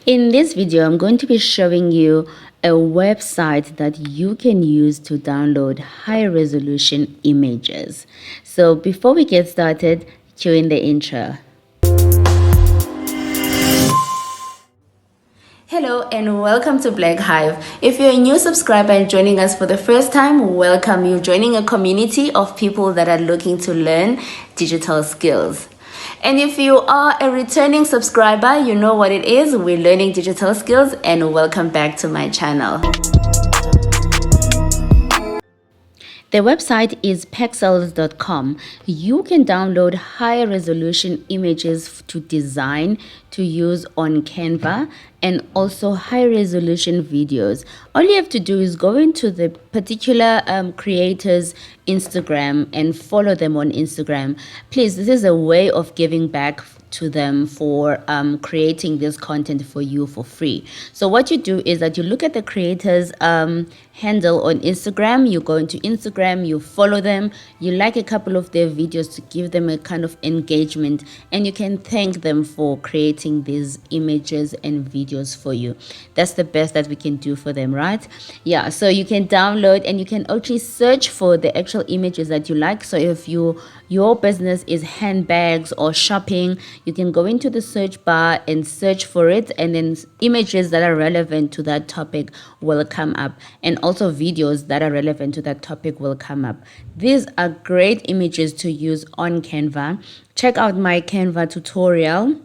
In this video, I'm going to be showing you a website that you can use to download high resolution images. So before we get started, cue in the intro. Hello and welcome to BLACKHIVE. If you're a new subscriber and joining us for the first time, welcome. You're joining a community of people that are looking to learn digital skills. And if you are a returning subscriber, you know what it is. We're learning digital skills, and welcome back to my channel. The website is pexels.com. You can download high resolution images to design to use on Canva and also high resolution videos. All you have to do is go into the particular creator's Instagram and follow them on Instagram. Please, this is a way of giving back to them for creating this content for you for free. So what you do is that you look at the creators handle on Instagram. You go into Instagram, you follow them, you like a couple of their videos to give them a kind of engagement, and you can thank them for creating these images and videos for you. That's the best that we can do for them, right? Yeah, so you can download and you can actually search for the actual images that you like. So if your business is handbags or shopping, you can go into the search bar and search for it, and then images that are relevant to that topic will come up, and also videos that are relevant to that topic will come up. These are great images to use on Canva. Check out my Canva tutorial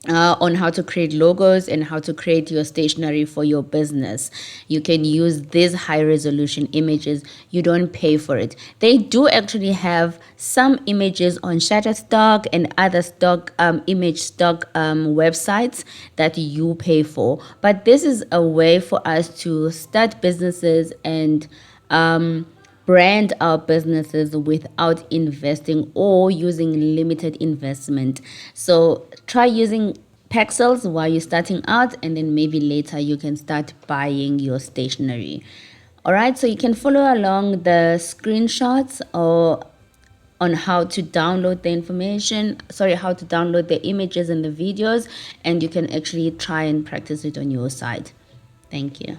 on how to create logos and how to create your stationery for your business. You can use these high resolution images. You don't pay for it. They do actually have some images on Shutterstock and other stock image stock websites that you pay for, but this is a way for us to start businesses and brand our businesses without investing or using limited investment. So try using Pexels while you're starting out, and then maybe later you can start buying your stationery. All right, so you can follow along the screenshots or on how to download the information, how to download the images and the videos, and you can actually try and practice it on your side. Thank you.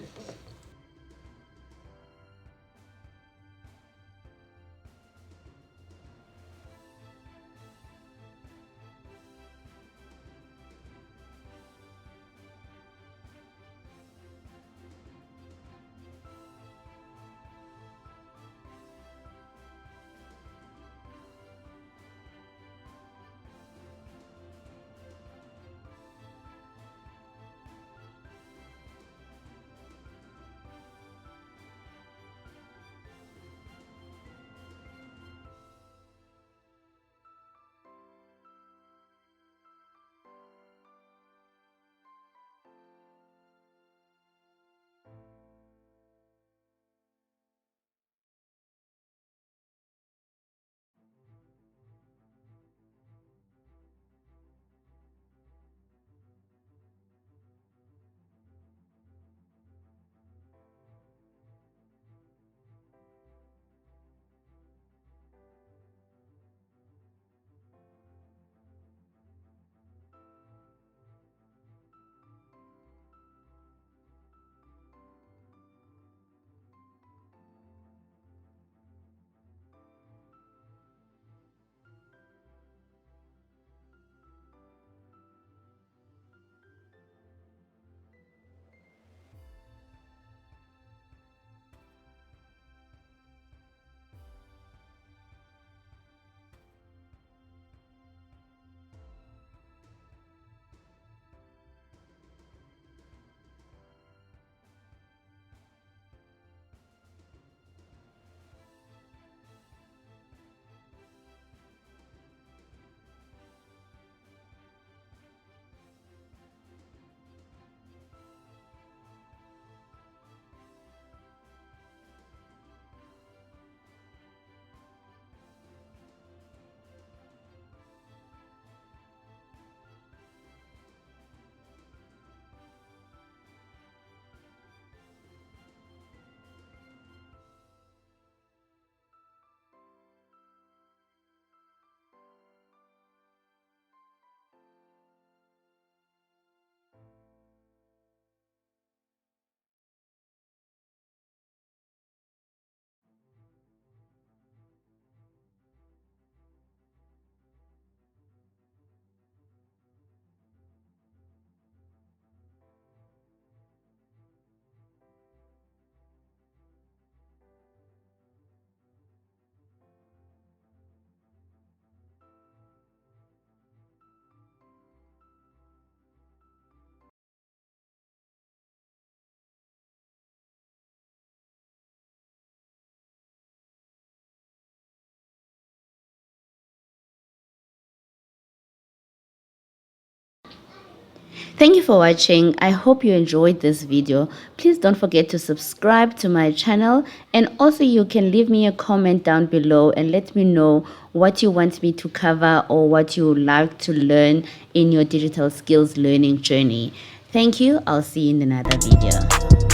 Thank you for watching. I hope you enjoyed this video. Please don't forget to subscribe to my channel, and also you can leave me a comment down below and let me know what you want me to cover or what you would like to learn in your digital skills learning journey. Thank you. I'll see you in another video.